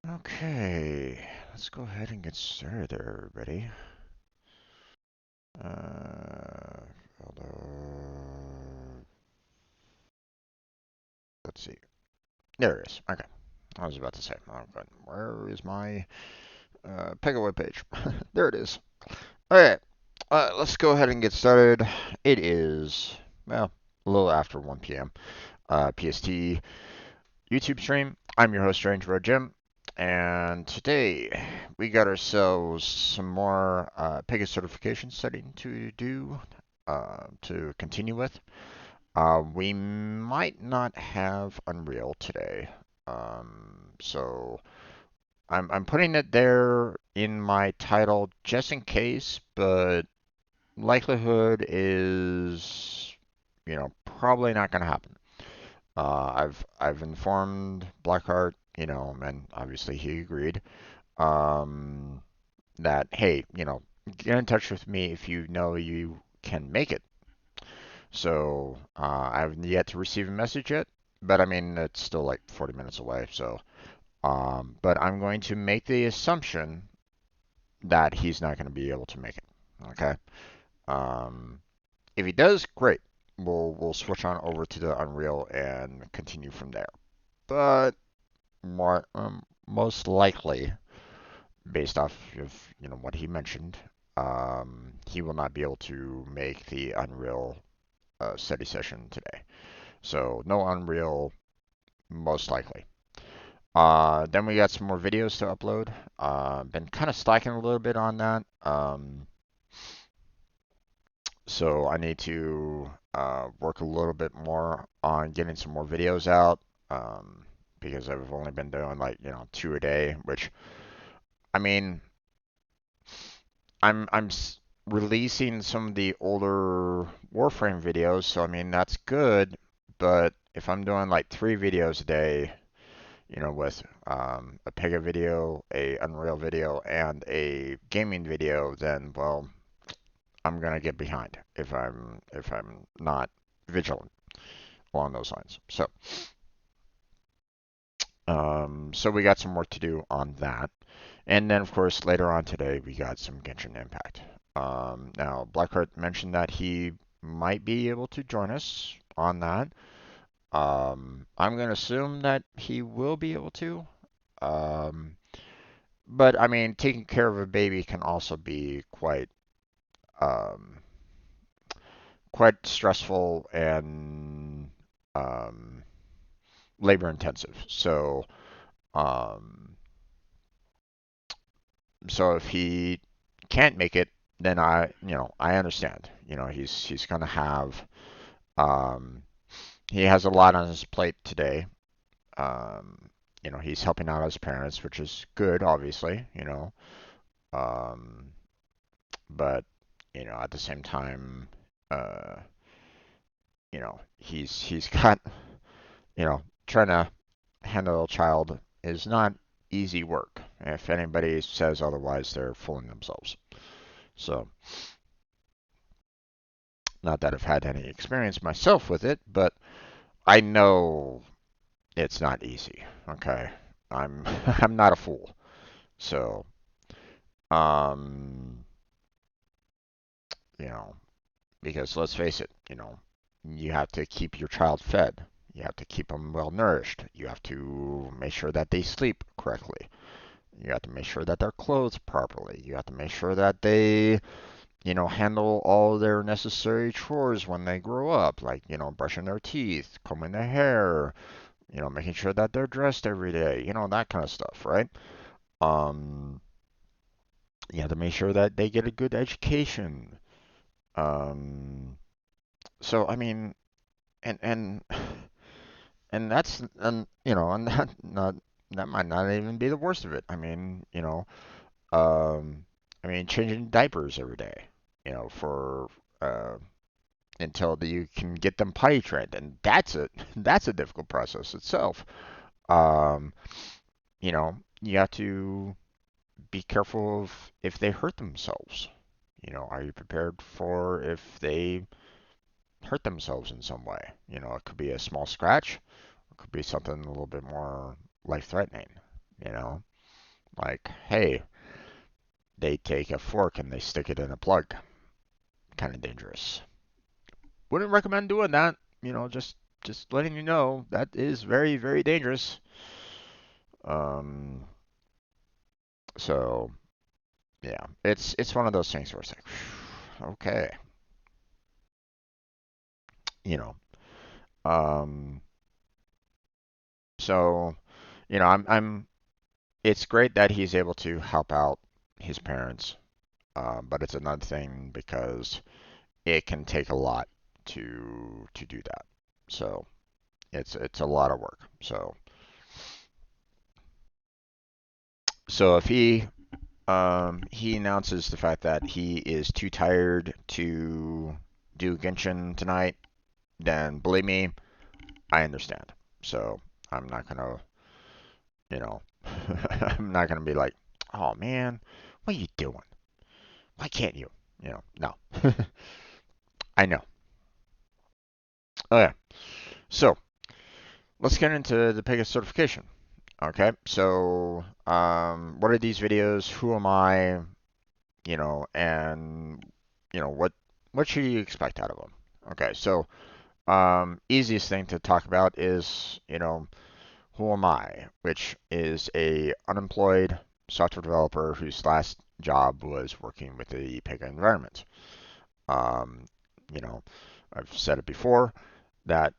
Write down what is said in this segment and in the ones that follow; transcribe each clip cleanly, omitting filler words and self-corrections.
Okay, let's go ahead and get started there, everybody. Although, let's see. There it is. Okay, I was about to say, oh, but where is my Pega web page? There it is. Okay, let's go ahead and get started. It is, well, a little after 1 p.m. PST YouTube stream. I'm your host, Strange Road Jim. And today we got ourselves some more Pega certification setting to do, to continue with. We might not have Unreal today. So I'm putting it there in my title just in case, but likelihood is, probably not going to happen. I've informed Blackheart, and obviously he agreed, um, that hey, get in touch with me if you know you can make it. So I've yet to receive a message yet, but I mean it's still like 40 minutes away. So, but I'm going to make the assumption that he's not going to be able to make it. Okay. Um, if he does, great. We'll switch on over to the Unreal and continue from there. But most likely, based off of what he mentioned, he will not be able to make the Unreal study session today. So no Unreal, most likely. Then we got some more videos to upload. Been kind of slacking a little bit on that. So I need to work a little bit more on getting some more videos out. Because I've only been doing like 2 a day, which I mean I'm releasing some of the older Warframe videos, so I mean that's good. But if I'm doing like 3 videos a day, with a Pega video, a Unreal video, and a gaming video, then well, I'm gonna get behind if I'm not vigilant along those lines. So we got some work to do on that. And then, of course, later on today, we got some Genshin Impact. Now, Blackheart mentioned that he might be able to join us on that. I'm going to assume that he will be able to. Um, but, I mean, taking care of a baby can also be um, quite stressful and um, labor intensive. Um, so if he can't make it, then I understand. He's gonna have um, he has a lot on his plate today. He's helping out his parents, which is good, obviously. Um, but at the same time, uh, he's got trying to handle a child is not easy work. If anybody says otherwise, they're fooling themselves. So, not that I've had any experience myself with it, but I know it's not easy. Okay, I'm I'm not a fool. So, um, you know, because let's face it, you have to keep your child fed. You have to keep them well nourished. You have to make sure that they sleep correctly. You have to make sure that they're clothed properly. You have to make sure that they, handle all their necessary chores when they grow up, like, brushing their teeth, combing their hair, making sure that they're dressed every day, that kind of stuff, right? Um, you have to make sure that they get a good education. Um, so I mean, and and that's and that might not even be the worst of it. Um, I mean, changing diapers every day, for uh, until you can get them potty trained, and that's a difficult process itself. Um, you have to be careful of if they hurt themselves. Are you prepared for if they hurt themselves in some way? It could be a small scratch, it could be something a little bit more life-threatening. You know. Like, hey, they take a fork and they stick it in a plug. Kind of dangerous. Wouldn't recommend doing that. Just letting you know that is very, very dangerous. Um, so yeah, it's one of those things where it's like, okay, you know. Um, so I'm. It's great that he's able to help out his parents, but it's another thing because it can take a lot to do that. So it's a lot of work. So if he announces the fact that he is too tired to do Genshin tonight, then believe me, I understand. So I'm not gonna, you know, I'm not gonna be like, oh man, what are you doing? Why can't you? No. I know. Okay, so let's get into the Pega certification. Okay, so what are these videos? Who am I? And what should you expect out of them? Okay, so easiest thing to talk about is who am I, which is a unemployed software developer whose last job was working with the Pega environment. Um, you know, I've said it before that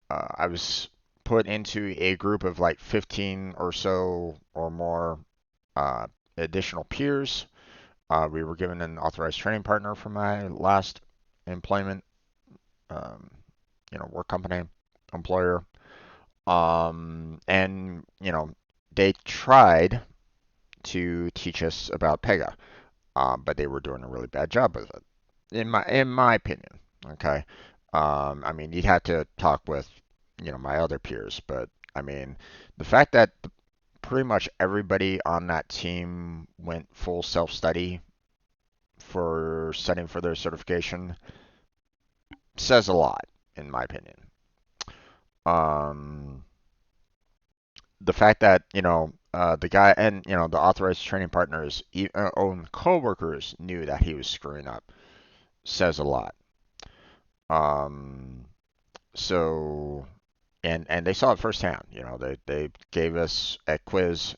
I was put into a group of like 15 or so or more uh, additional peers. We were given an authorized training partner for my last employment, um, work company, employer. And they tried to teach us about Pega, but they were doing a really bad job with it, in my opinion. Okay. I mean, you'd have to talk with my other peers, but I mean, the fact that pretty much everybody on that team went full self-study for studying for their certification says a lot, in my opinion. Um, the fact that the guy and the authorized training partners own coworkers knew that he was screwing up says a lot. Um, so and they saw it firsthand. They gave us a quiz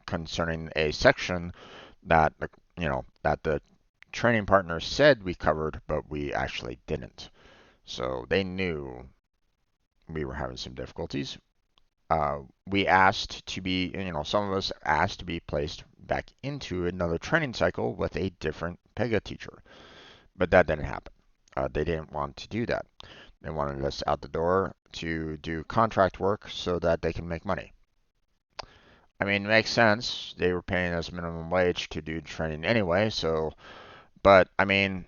concerning a section that the training partner said we covered, but we actually didn't. So they knew we were having some difficulties. We asked to be, some of us asked to be placed back into another training cycle with a different Pega teacher, but that didn't happen. They didn't want to do that. They wanted us out the door to do contract work so that they can make money. I mean, it makes sense. They were paying us minimum wage to do training anyway, so, but I mean,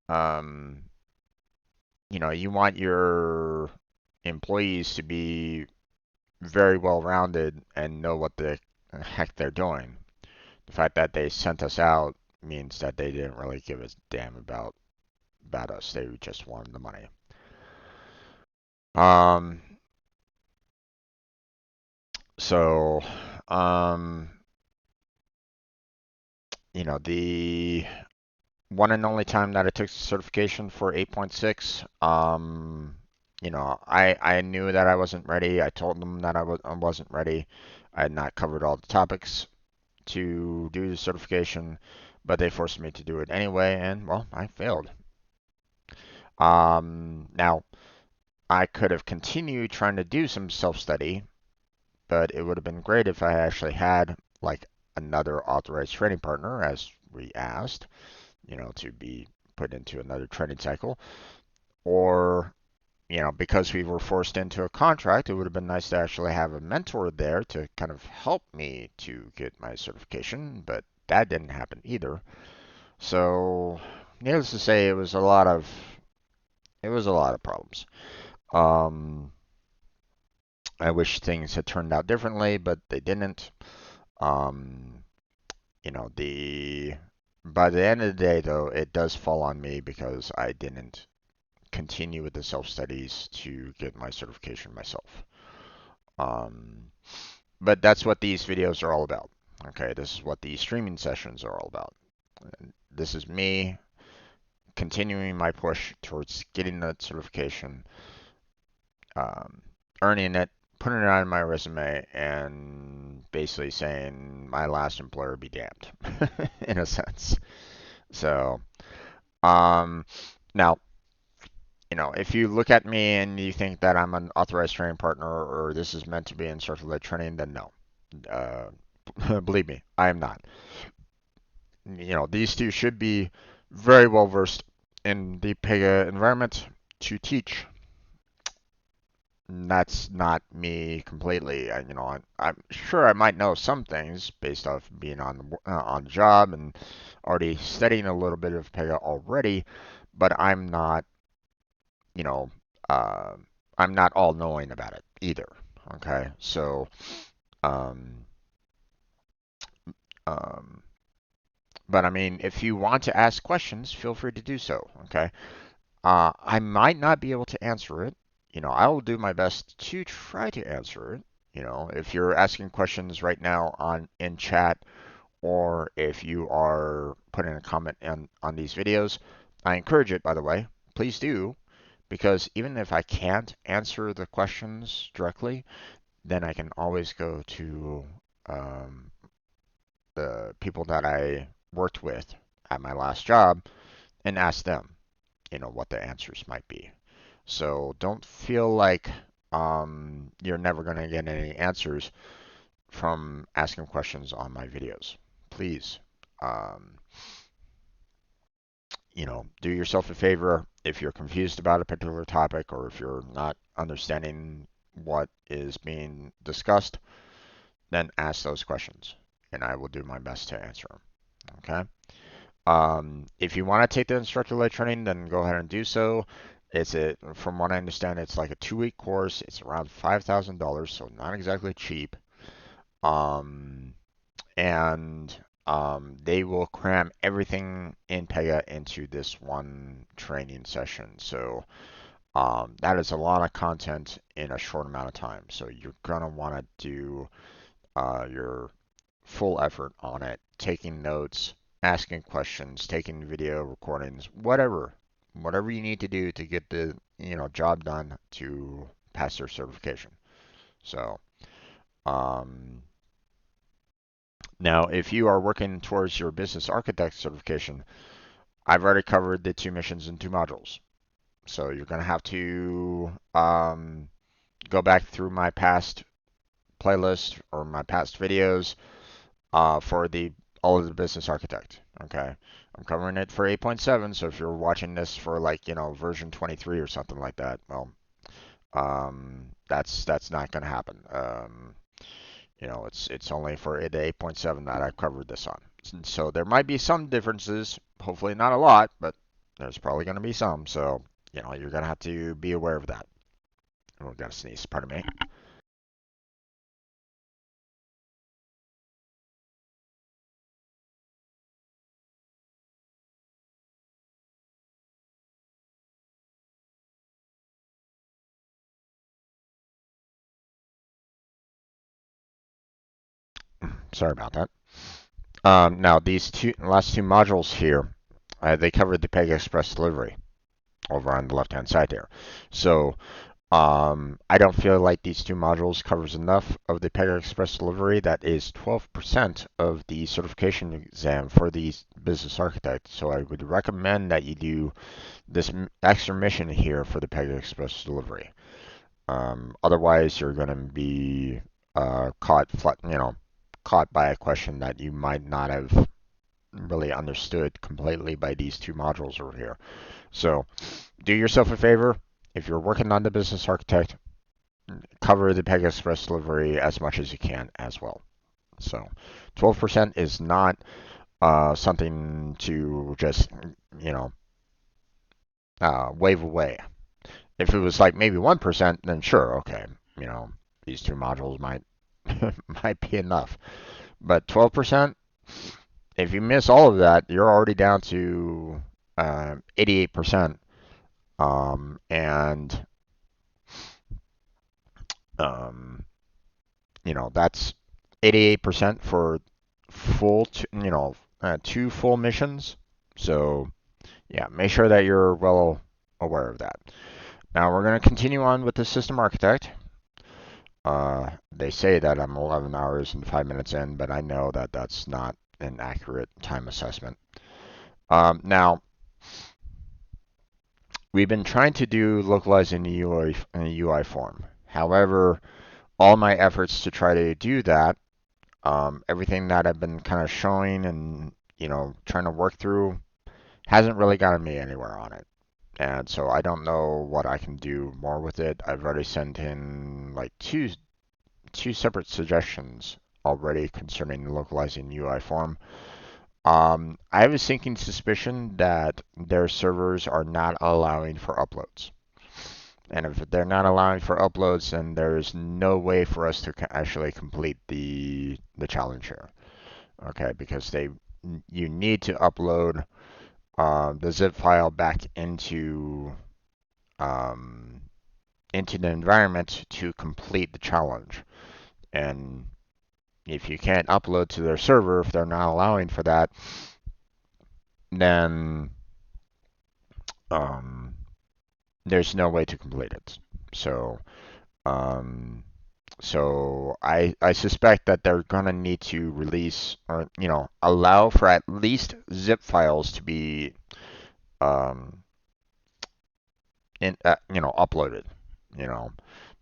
um, you want your employees to be very well rounded and know what the heck they're doing. The fact that they sent us out means that they didn't really give a damn about us. They just wanted the money. Um, so, um, the one and only time that I took certification for 8.6, I knew that I wasn't ready. I told them that I wasn't ready. I had not covered all the topics to do the certification, but they forced me to do it anyway, and well, I failed. Now, I could have continued trying to do some self-study, but it would have been great if I actually had like another authorized training partner, as we asked, to be put into another training cycle, or because we were forced into a contract, it would have been nice to actually have a mentor there to kind of help me to get my certification, but that didn't happen either. So, needless to say, it was a lot of problems. Um, I wish things had turned out differently, but they didn't. Um, the by the end of the day, though, it does fall on me because I didn't continue with the self studies to get my certification myself. Um, But that's what these videos are all about. Okay, this is what these streaming sessions are all about. This is me continuing my push towards getting that certification, um, earning it, putting it on my resume, and basically saying my last employer be damned, in a sense. So, um, now, if you look at me and you think that I'm an authorized training partner or this is meant to be instructor-led training, then no. Believe me, I am not. These two should be very well versed in the Pega environment to teach. That's not me completely. I'm sure I might know some things based off being on the job and already studying a little bit of Pega already, but you know, uh, I'm not all knowing about it either. Okay, so um, um, but I mean, if you want to ask questions, feel free to do so. Okay, I might not be able to answer it. I will do my best to try to answer it. If you're asking questions right now in chat, or if you are putting a comment on these videos, I encourage it, by the way. Please do, because even if I can't answer the questions directly, then I can always go to um, the people that I worked with at my last job and ask them, what the answers might be. So don't feel like you're never going to get any answers from asking questions on my videos. Please, um, do yourself a favor if you're confused about a particular topic or if you're not understanding what is being discussed, then ask those questions and I will do my best to answer them. Okay? If you want to take the instructor-led training, then go ahead and do so. From what I understand, it's like a 2-week course. It's around $5,000, so not exactly cheap. Um, and they will cram everything in Pega into this one training session. So that is a lot of content in a short amount of time. So you're gonna want to do your full effort on it, taking notes, asking questions, taking video recordings, whatever you need to do to get the job done to pass your certification. So um, now, if you are working towards your business architect certification, I've already covered the 2 missions and 2 modules. So you're going to have to go back through my past playlist or my past videos for the all of the business architect. Okay, I'm covering it for 8.7. So if you're watching this for like version 23 or something like that, well, that's not going to happen. It's only for the 8.7 that I covered this on. So there might be some differences. Hopefully not a lot, but there's probably going to be some. So you're going to have to be aware of that. Oh, got to sneeze. Pardon me. Sorry about that. Now, these last 2 modules here, they covered the Pega Express delivery over on the left-hand side there. So I don't feel like these 2 modules covers enough of the Pega Express delivery. That is 12% of the certification exam for the business architect. So I would recommend that you do this extra mission here for the Pega Express delivery. Otherwise, you're going to be caught by a question that you might not have really understood completely by these 2 modules over here. So do yourself a favor. If you're working on the business architect, cover the Pega Express delivery as much as you can as well. So 12% is not something to just, you know, wave away. If it was like maybe 1%, then sure, okay, these 2 modules might might be enough. But 12%, if you miss all of that, you're already down to 88%. And um, that's 88% for full, two full missions. So yeah, make sure that you're well aware of that. Now we're going to continue on with the system architect. They say that I'm 11 hours and 5 minutes in, but I know that that's not an accurate time assessment. Now, we've been trying to do localizing the UI form. However, all my efforts to try to do that, everything that I've been kind of showing and trying to work through, hasn't really gotten me anywhere on it. And so I don't know what I can do more with it. I've already sent in like two separate suggestions already concerning the localizing UI form. I have a sinking suspicion that their servers are not allowing for uploads. And if they're not allowing for uploads, then there's no way for us to actually complete the challenge here. Okay, because you need to upload the zip file back um, into the environment to complete the challenge. And if you can't upload to their server, if they're not allowing for that, then um, there's no way to complete it. So, um, I suspect that they're gonna need to release or allow for at least zip files to be um, uploaded. You know,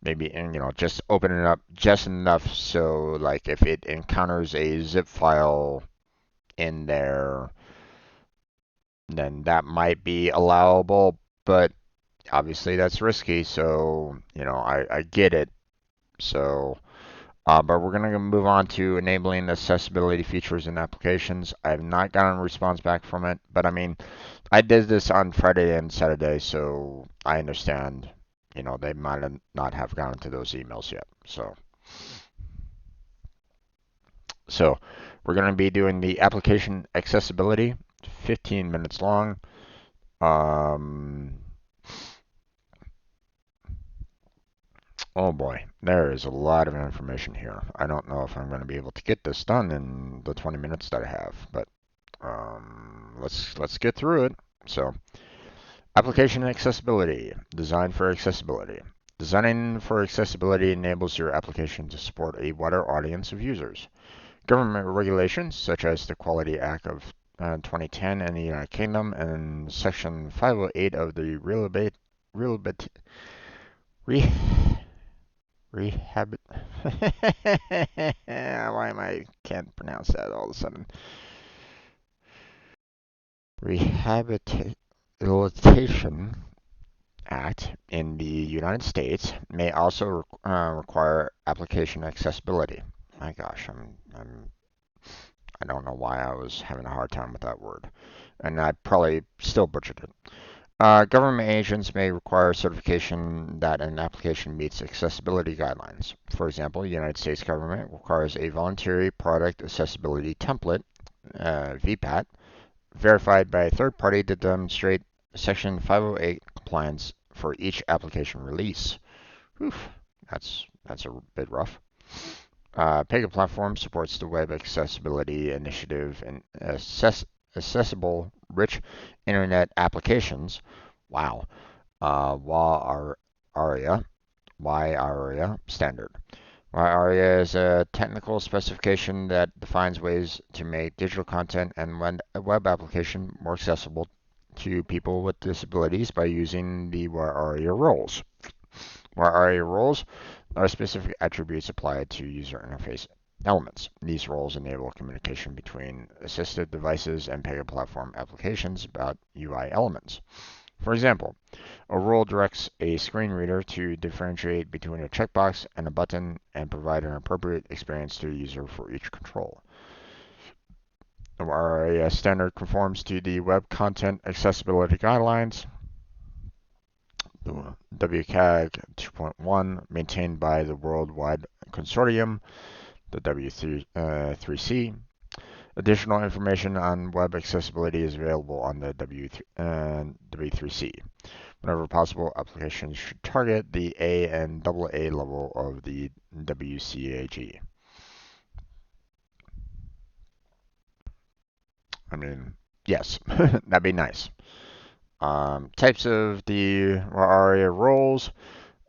maybe and just open it up just enough so like if it encounters a zip file in there, then that might be allowable. But obviously that's risky, so I get it. So, but we're gonna move on to enabling accessibility features in applications. I have not gotten a response back from it, but I mean, I did this on Friday and Saturday, so I understand. They might not have gotten to those emails yet. So we're gonna be doing the application accessibility, 15 minutes long. Um, Oh boy, there is a lot of information here. I don't know if I'm going to be able to get this done in the 20 minutes that I have, but let's get through it. So, application accessibility, design for accessibility. Designing for accessibility enables your application to support a wider audience of users. Government regulations, such as the Quality Act of 2010 in the United Kingdom and Section 508 of the Re- Rehab. Why am I can't pronounce that all of a sudden? Rehabilitation Act in the United States may also require application accessibility. My gosh, I don't know why I was having a hard time with that word, and I probably still butchered it. Government agents may require certification that an application meets accessibility guidelines. For example, the United States government requires a voluntary product accessibility template, VPAT, verified by a third party to demonstrate Section 508 compliance for each application release. Oof, that's a bit rough. Pega platform supports the Web Accessibility Initiative and accessible rich internet applications. Wow. WARIA, WIARIA standard. WIARIA is a technical specification that defines ways to make digital content and web application more accessible to people with disabilities by using the WIARIA roles. WIARIA roles are specific attributes applied to user interface elements. These roles enable communication between assisted devices and Pega platform applications about UI elements. For example, a role directs a screen reader to differentiate between a checkbox and a button and provide an appropriate experience to the user for each control. The WIARIA standard conforms to the Web Content Accessibility Guidelines, the WCAG 2.1, maintained by the Worldwide Consortium, the W3C. Additional information on web accessibility is available on the W3C. Whenever possible, applications should target the A and AA level of the WCAG. I mean, yes, that'd be nice. Types of the ARIA roles.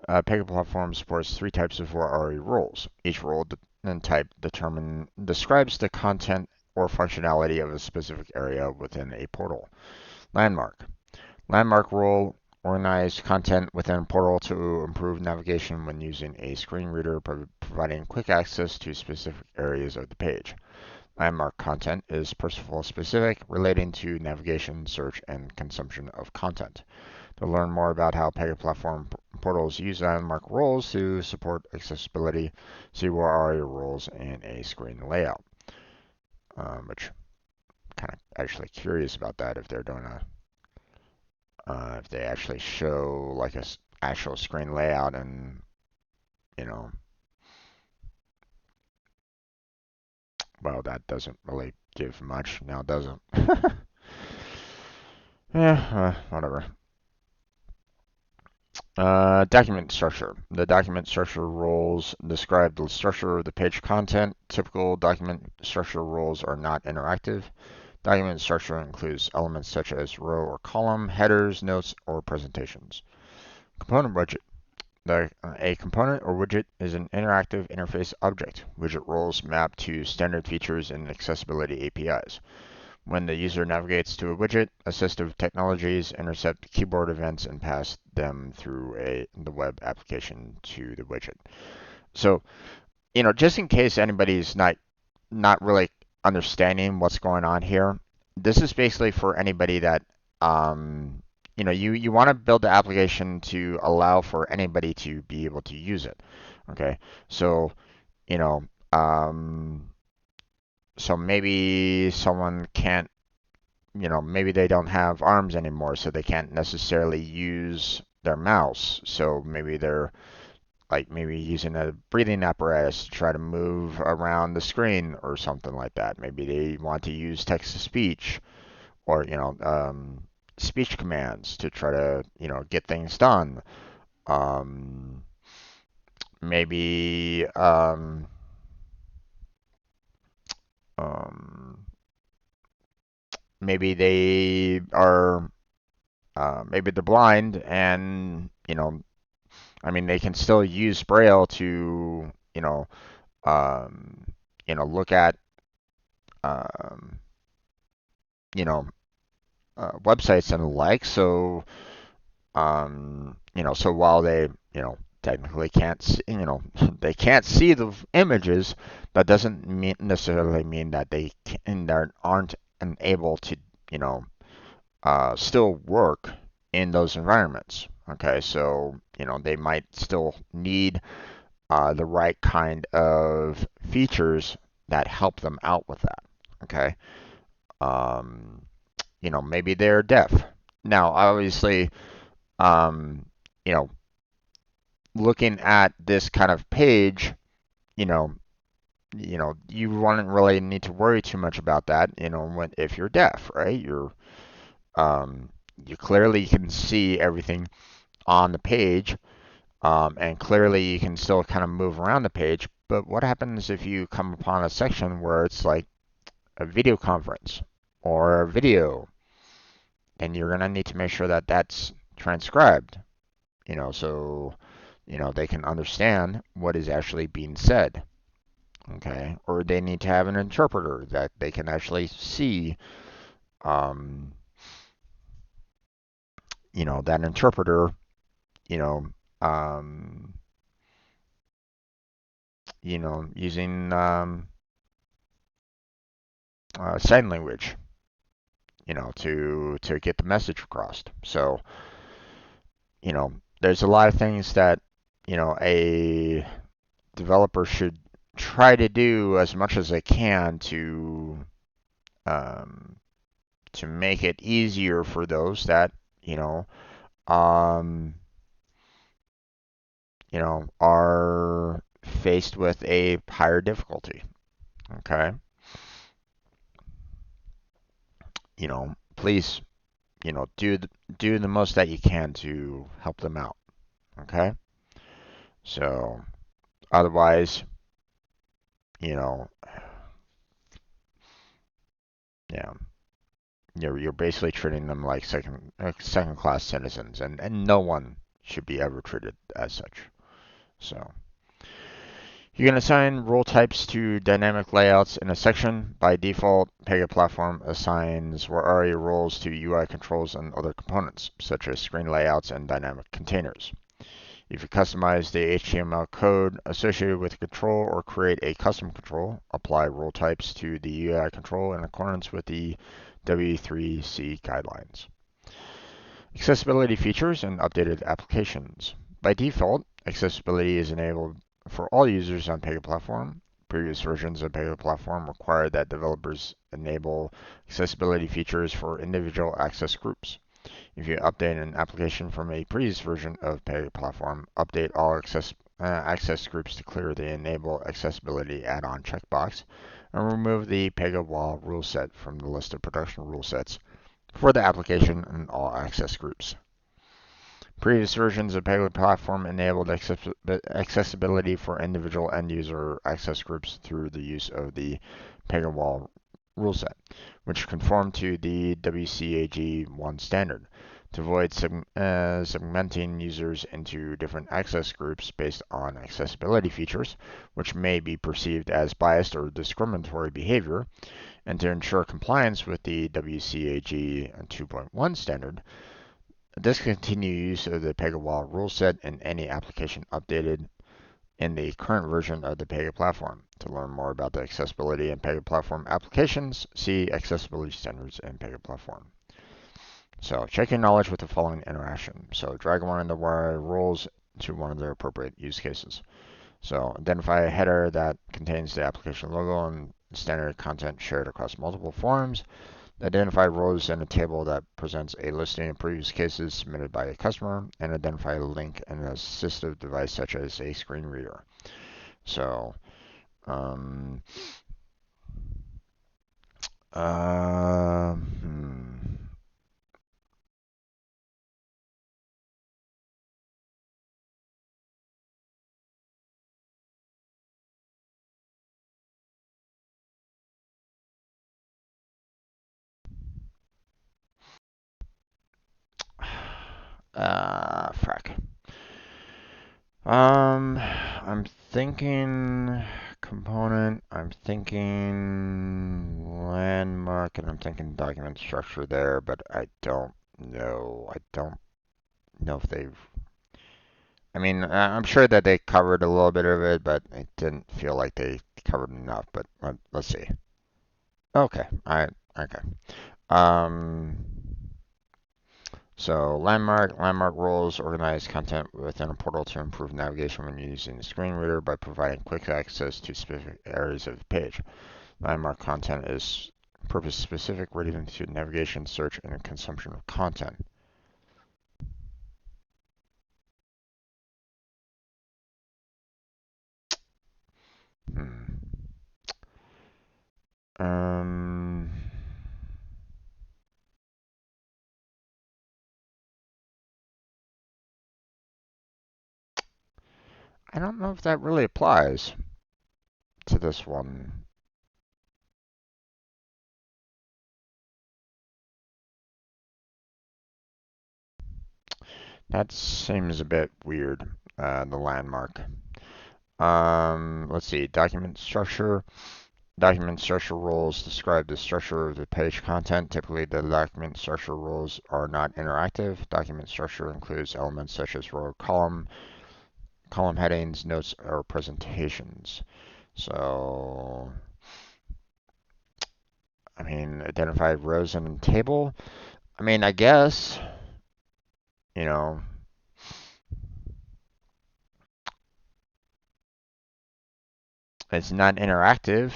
Pega platform supports 3 types of ARIA roles. Each role and type describes the content or functionality of a specific area within a portal. Landmark. Landmark role organize content within a portal to improve navigation when using a screen reader, providing quick access to specific areas of the page. Landmark content is specific, relating to navigation, search, and consumption of content. To learn more about how Pega Platform portals use landmark roles to support accessibility, see where are your roles in a screen layout. Which I'm kind of actually curious about that if they're doing if they actually show like a actual screen layout and you know, well, that doesn't really give much now, does it? Yeah, whatever. Document structure. The document structure roles describe the structure of the page content. Typical document structure roles are not interactive. Document structure includes elements such as row or column, headers, notes, or presentations. Component widget. A component or widget is an interactive interface object. Widget roles map to standard features and accessibility APIs. When the user navigates to a widget, assistive technologies intercept keyboard events and pass them through the web application to the widget. So, just in case anybody's not really understanding what's going on here, this is basically for anybody that you want to build the application to allow for anybody to be able to use it. Okay, so you know, so maybe someone can't, maybe they don't have arms anymore, so they can't necessarily use their mouse. So maybe they're like maybe using a breathing apparatus to try to move around the screen or something like that. Maybe they want to use text to speech or, speech commands to try to, get things done. Um, maybe, um, maybe they are, maybe they're blind and, I mean, they can still use Braille to, um, look at, um, you know, websites and the like. So, so while they, technically can't, they can't see the images, that doesn't necessarily mean that they aren't able to, you know, still work in those environments. Okay, so they might still need the right kind of features that help them out with that. Okay, um, maybe they're deaf. Now, obviously, um, you know, looking at this kind of page, you know, you wouldn't really need to worry too much about that. If you're deaf, right? Um, you clearly can see everything on the page, and clearly you can still kind of move around the page. But what happens if you come upon a section where it's like a video conference or a video? Then you're gonna need to make sure that that's transcribed, so they can understand what is actually being said. Okay, or they need to have an interpreter that they can actually see. Um, that interpreter, you know, um, using sign language, to get the message across. So, there's a lot of things that a developer should try to do as much as they can um, to make it easier for those that um, are faced with a higher difficulty. Okay, please do the most that you can to help them out. Okay? So otherwise, you know, yeah, you're basically treating them like second class citizens, and no one should be ever treated as such. So you can assign role types to dynamic layouts in a section. By default, Pega Platform assigns already roles to UI controls and other components, such as screen layouts and dynamic containers. You can customize the HTML code associated with a control or create a custom control. Apply role types to the UI control in accordance with the W3C guidelines. Accessibility features and updated applications. By default, accessibility is enabled for all users on Pega Platform. Previous versions of Pega Platform require that developers enable accessibility features for individual access groups. If you update an application from a previous version of Pega Platform, update all access groups to clear the Enable Accessibility add-on checkbox, and remove the Pega Wall rule set from the list of production rule sets for the application and all access groups. Previous versions of Pega Platform enabled accessibility for individual end-user access groups through the use of the Pega Wall rule set, which conformed to the WCAG 1 standard. To avoid segmenting users into different access groups based on accessibility features, which may be perceived as biased or discriminatory behavior, and to ensure compliance with the WCAG 2.1 standard, discontinue use of the Pega Wall rule set in any application updated in the current version of the Pega Platform. To learn more about the accessibility in Pega Platform applications, see accessibility standards in Pega Platform. So check your knowledge with the following interaction. So drag one of the roles to one of their appropriate use cases. So identify a header that contains the application logo and standard content shared across multiple forums. Identify rows in a table that presents a listing of previous cases submitted by a customer, and identify a link in an assistive device such as a screen reader. So, um, uh, hmm. Frack. I'm thinking component, I'm thinking landmark, and I'm thinking document structure there, but I don't know. I don't know if they've. I mean, I'm sure that they covered a little bit of it, but it didn't feel like they covered enough. But let's see. Okay, okay. Um, So landmark roles organize content within a portal to improve navigation when using the screen reader by providing quick access to specific areas of the page. Landmark content is purpose-specific, relating to navigation, search, and consumption of content. Hmm. Um, I don't know if that really applies to this one. That seems a bit weird, the landmark. Let's see, document structure. Document structure roles describe the structure of the page content. Typically, the document structure roles are not interactive. Document structure includes elements such as row, column headings, notes, or presentations. So, I mean, identify rows in a table. I mean, I guess, you know, it's not interactive.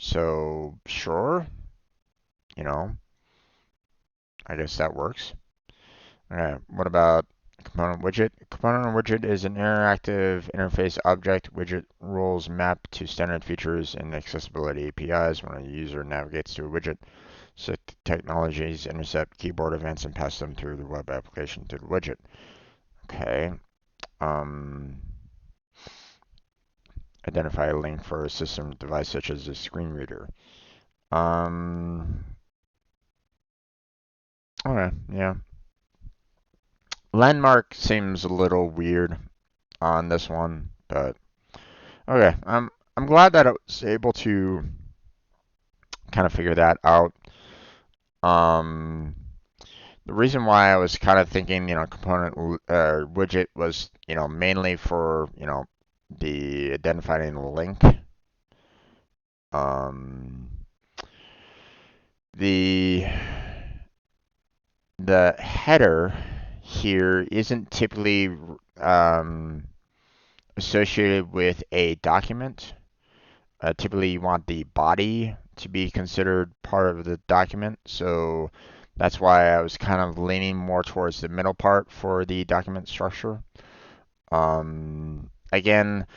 So, sure, you know, I guess that works. What about component widget? Component widget is an interactive interface object. Widget roles map to standard features in accessibility APIs when a user navigates to a widget. So technologies intercept keyboard events and pass them through the web application to the widget. Okay. Identify a link for a system device such as a screen reader. Okay, yeah. Landmark seems a little weird on this one, but okay. I'm glad that I was able to kind of figure that out. Um, the reason why I was kind of thinking, component widget was, mainly for, the identifying the link. Um, the the header here isn't typically associated with a document. Typically, you want the body to be considered part of the document, so that's why I was kind of leaning more towards the middle part for the document structure. Again,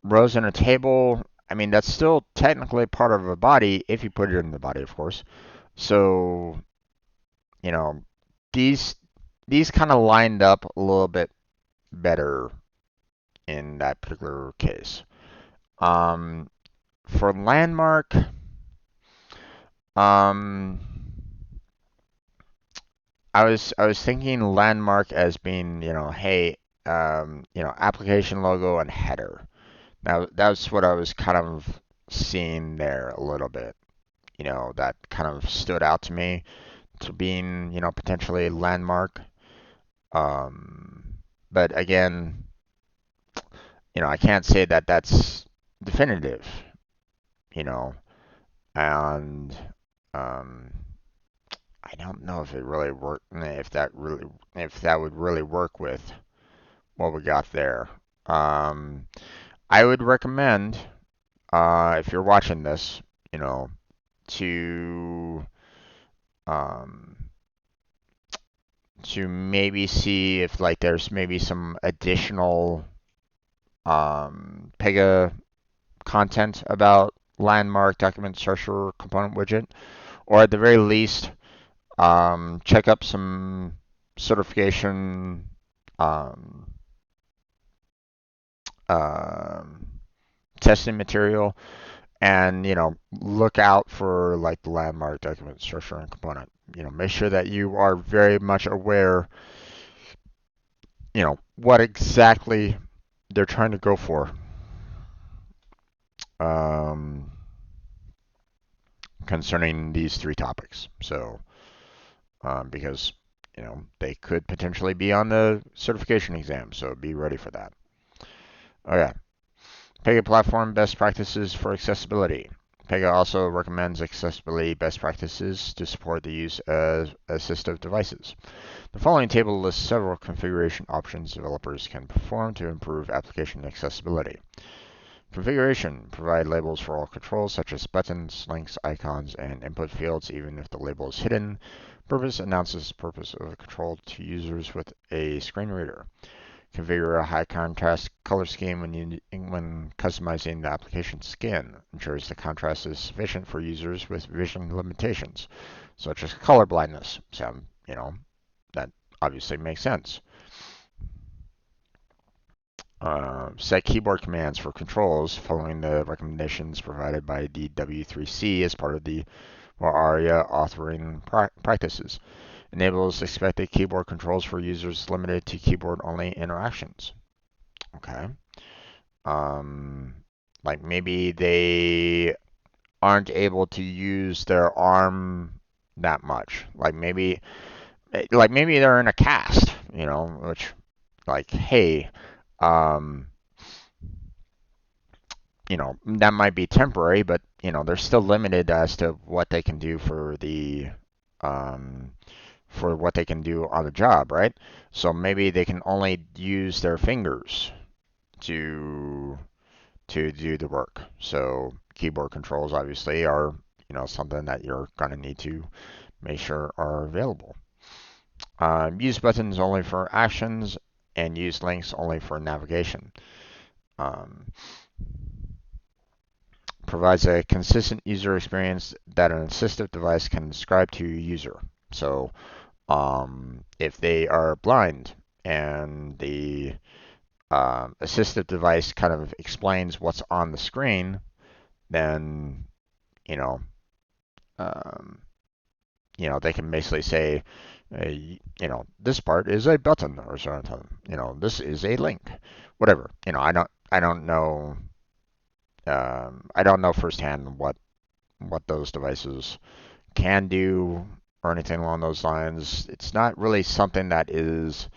rows in a table, I mean, that's still technically part of a body if you put it in the body, of course. So, you know, these these kind of lined up a little bit better in that particular case. Um, for landmark, um, I was thinking landmark as being, hey, application logo and header. Now that's what I was kind of seeing there a little bit. That kind of stood out to me to being, potentially a landmark. But again, I can't say that that's definitive, you know, and um, I don't know if it really work, if that would really work with what we got there. Um, I would recommend, if you're watching this, you know, to um, to maybe see if like there's maybe some additional Pega content about landmark document structure component widget, or at the very least, check up some certification um, um, testing material, and look out for like the landmark document structure and component. Make sure that you are very much aware, what exactly they're trying to go for. Um, Concerning these three topics. So, because they could potentially be on the certification exam, so be ready for that. Okay, Pega platform best practices for accessibility. Pega also recommends accessibility best practices to support the use of assistive devices. The following table lists several configuration options developers can perform to improve application accessibility. Configuration. Provide labels for all controls such as buttons, links, icons, and input fields even if the label is hidden. Purpose. Announces the purpose of the control to users with a screen reader. Configure a high contrast color scheme when customizing the application skin. Ensures the contrast is sufficient for users with vision limitations, such as color blindness. So, that obviously makes sense. Set keyboard commands for controls following the recommendations provided by the W3C as part of the ARIA authoring practices. Enables expected keyboard controls for users limited to keyboard-only interactions. Okay. Like maybe they aren't able to use their arm that much. Like maybe they're in a cast, which like, hey, um, that might be temporary, but they're still limited as to what they can do um, for what they can do on the job, right? So maybe they can only use their fingers to do the work. So keyboard controls obviously are something that you're going to need to make sure are available. Use buttons only for actions and use links only for navigation. Um, provides a consistent user experience that an assistive device can describe to a user. So if they are blind and the assistive device kind of explains what's on the screen, then you know, um, they can basically say, this part is a button or something. This is a link, whatever. I don't know firsthand what those devices can do or anything along those lines. It's not really something that is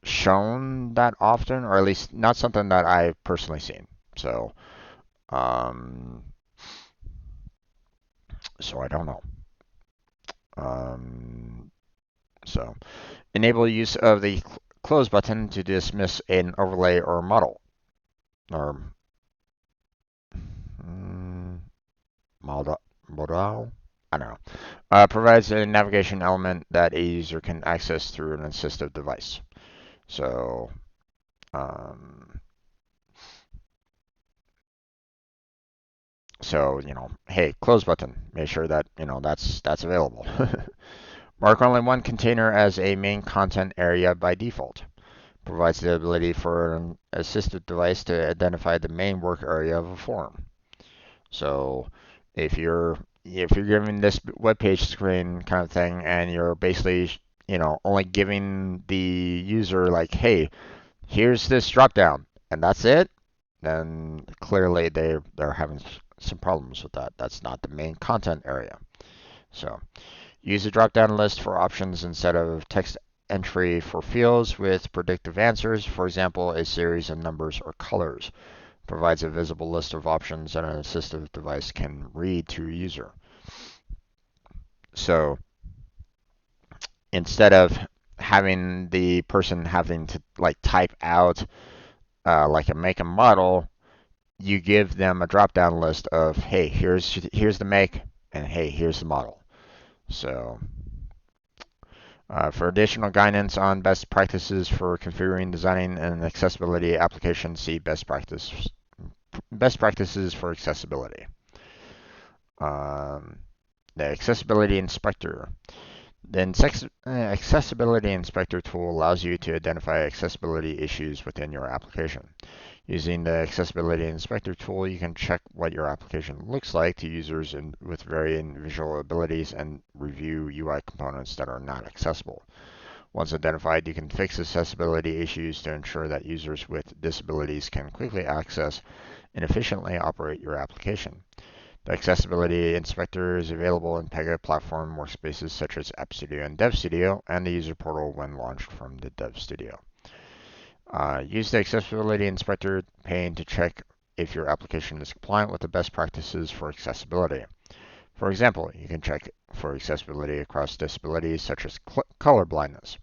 shown that often, or at least not something that I've personally seen. So, um, so I don't know. Um, so, enable use of the close button to dismiss an overlay or model, or modal. I don't know. Provides a navigation element that a user can access through an assistive device. So, um, hey, close button. Make sure that that's available. Mark only one container as a main content area by default. Provides the ability for an assistive device to identify the main work area of a form. So if you're giving this web page screen kind of thing, and you're basically only giving the user like, hey, here's this drop down, and that's it, then clearly they're having some problems with that. That's not the main content area. So use a drop down list for options instead of text entry for fields with predictive answers, for example, a series of numbers or colors. Provides a visible list of options that an assistive device can read to a user. So instead of having the person having to like type out like a make and model, you give them a drop-down list of, hey, here's the make, and hey, here's the model. So for additional guidance on best practices for configuring, designing, and accessibility applications, see best practices for accessibility. The Accessibility Inspector. The Accessibility Inspector tool allows you to identify accessibility issues within your application. Using the Accessibility Inspector tool, you can check what your application looks like to users with varying visual abilities and review UI components that are not accessible. Once identified, you can fix accessibility issues to ensure that users with disabilities can quickly access and efficiently operate your application. The Accessibility Inspector is available in Pega platform workspaces such as App Studio and Dev Studio, and the user portal when launched from the Dev Studio. Use the Accessibility Inspector pane to check if your application is compliant with the best practices for accessibility. For example, you can check for accessibility across disabilities such as color blindness.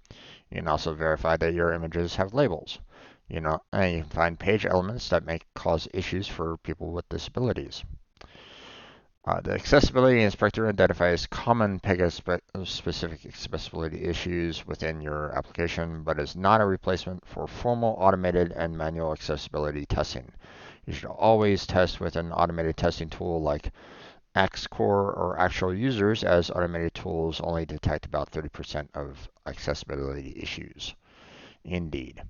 You can also verify that your images have labels. And you can find page elements that may cause issues for people with disabilities. The Accessibility Inspector identifies common Pega-specific accessibility issues within your application, but is not a replacement for formal automated and manual accessibility testing. You should always test with an automated testing tool like Xcore or Actual Users, as automated tools only detect about 30% of accessibility issues. Indeed.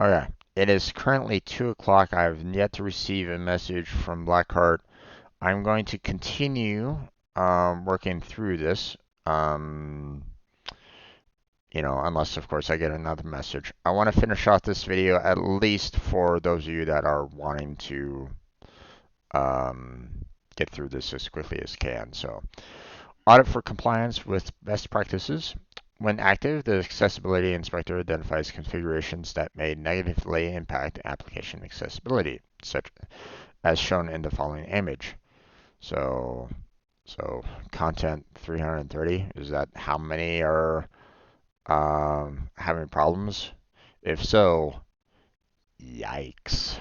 Okay, it is currently 2 o'clock. I have yet to receive a message from Blackheart. I'm going to continue working through this, unless, of course, I get another message. I want to finish off this video, at least for those of you that are wanting to get through this as quickly as can. So, audit for compliance with best practices. When active, the Accessibility Inspector identifies configurations that may negatively impact application accessibility, such as shown in the following image. So content 330, is that how many are having problems? If so, yikes.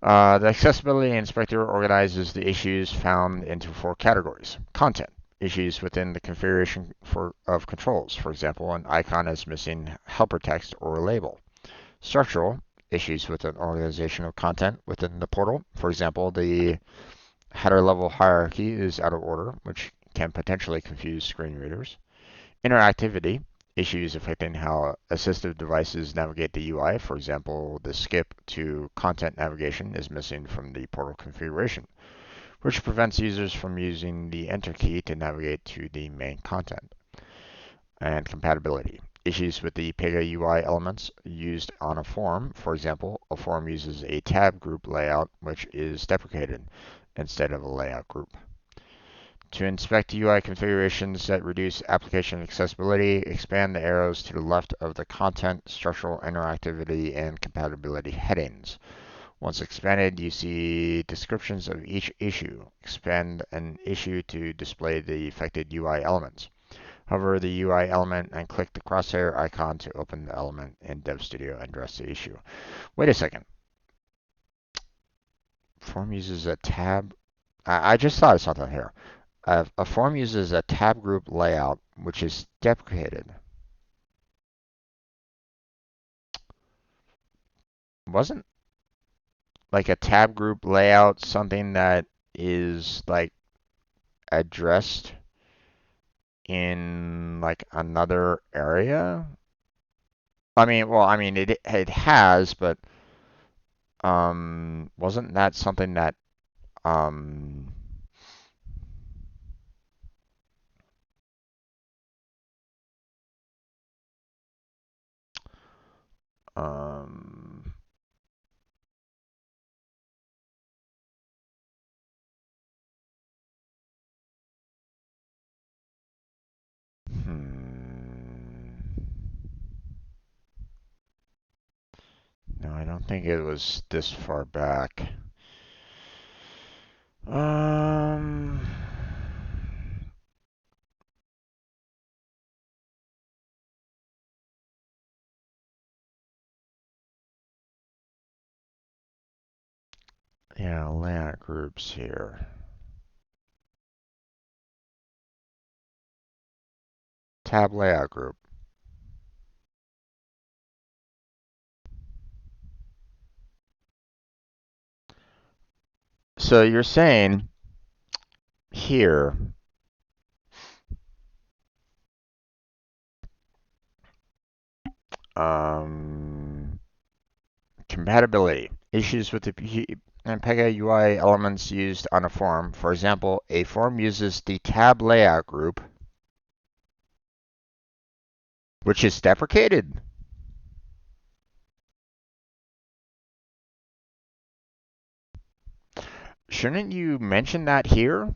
The Accessibility Inspector organizes the issues found into 4 categories. Content. issues within the configuration of controls. For example, an icon is missing helper text or a label. Structural issues with an organizational content within the portal. For example, the header level hierarchy is out of order, which can potentially confuse screen readers. Interactivity issues affecting how assistive devices navigate the UI. For example, the skip to content navigation is missing from the portal configuration, which prevents users from using the enter key to navigate to the main content. And compatibility. Issues with the Pega UI elements used on a form. For example, a form uses a tab group layout, which is deprecated instead of a layout group. To inspect UI configurations that reduce application accessibility, expand the arrows to the left of the content, structural interactivity, and compatibility headings. Once expanded, you see descriptions of each issue. Expand an issue to display the affected UI elements. Hover the UI element and click the crosshair icon to open the element in Dev Studio and address the issue. Wait a second. Form uses a tab. I just thought of something here. A form uses a tab group layout, which is deprecated. Wasn't like a tab group layout something that is like addressed in like another area? It has, but wasn't that something that um um hmm. No, I don't think it was this far back. Um yeah, layout groups here. Tab layout group. So you're saying here, um, compatibility issues with the Pega UI elements used on a form. For example, a form uses the tab layout group, which is deprecated. Shouldn't you mention that here?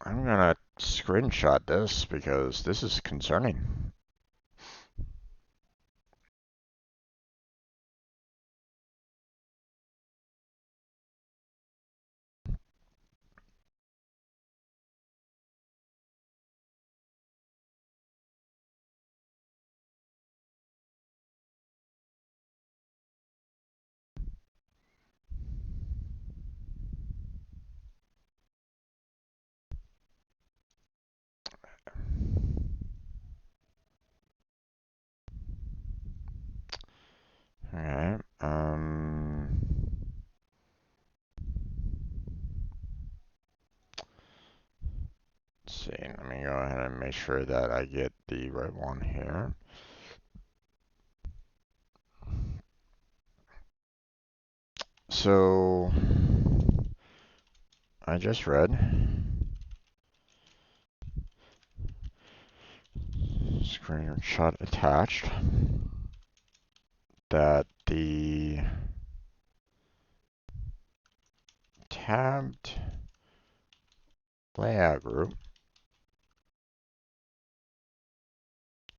I'm gonna screenshot this because this is concerning. Alright, let's see, let me go ahead and make sure that I get the right one here. So, I just read, screenshot attached, that the tabbed layout group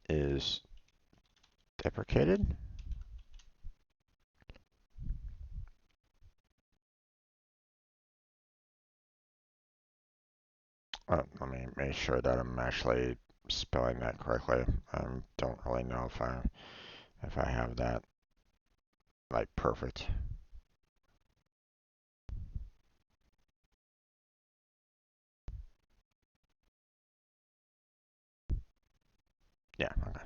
is deprecated. Let me make sure that I'm actually spelling that correctly. I don't really know if I have that like perfect. Yeah. Okay.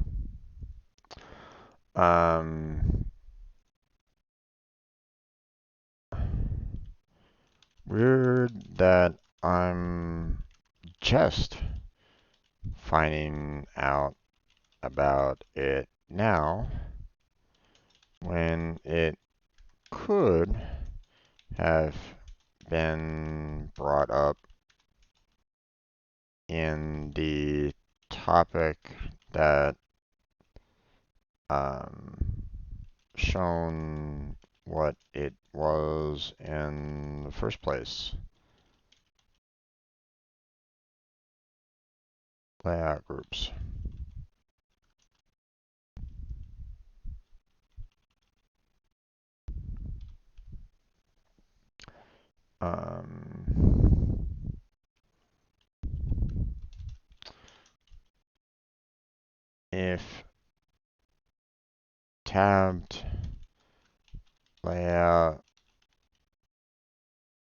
Um, Weird that I'm just finding out about it now when it could have been brought up in the topic that um, shown what it was in the first place. Layout groups. Um, if tabbed layout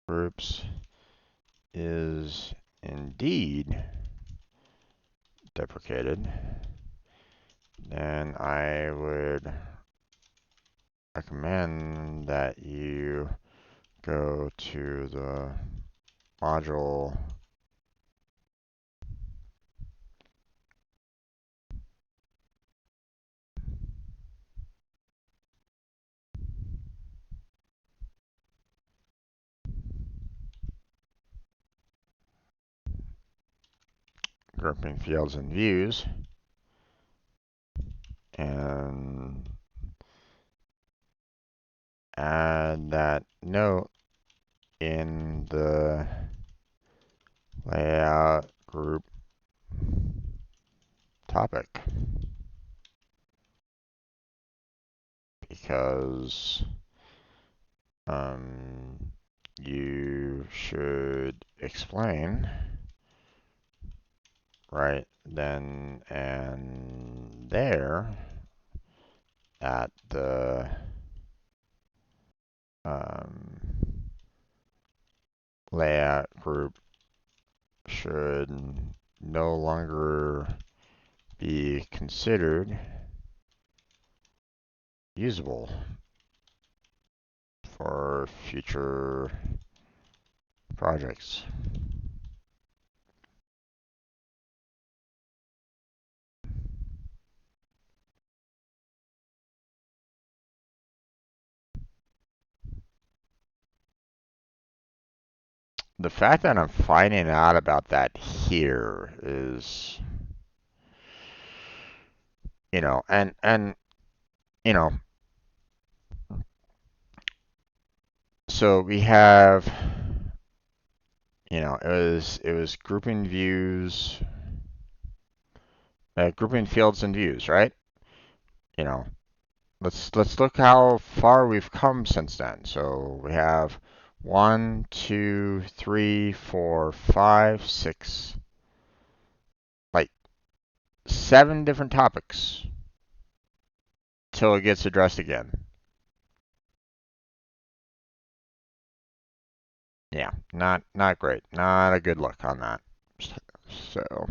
groups is indeed deprecated, then I would recommend that you go to the module grouping fields and views and add that note in the layout group topic, because you should explain right then and there that the um, layout group should no longer be considered usable for future projects. The fact that I'm finding out about that here is, and you know, so we have, it was grouping views, grouping fields and views, right? You know, let's look how far we've come since then. So we have 1, 2, 3, 4, 5, 6, like 7 different topics till it gets addressed again. Yeah, not great. Not a good look on that. So,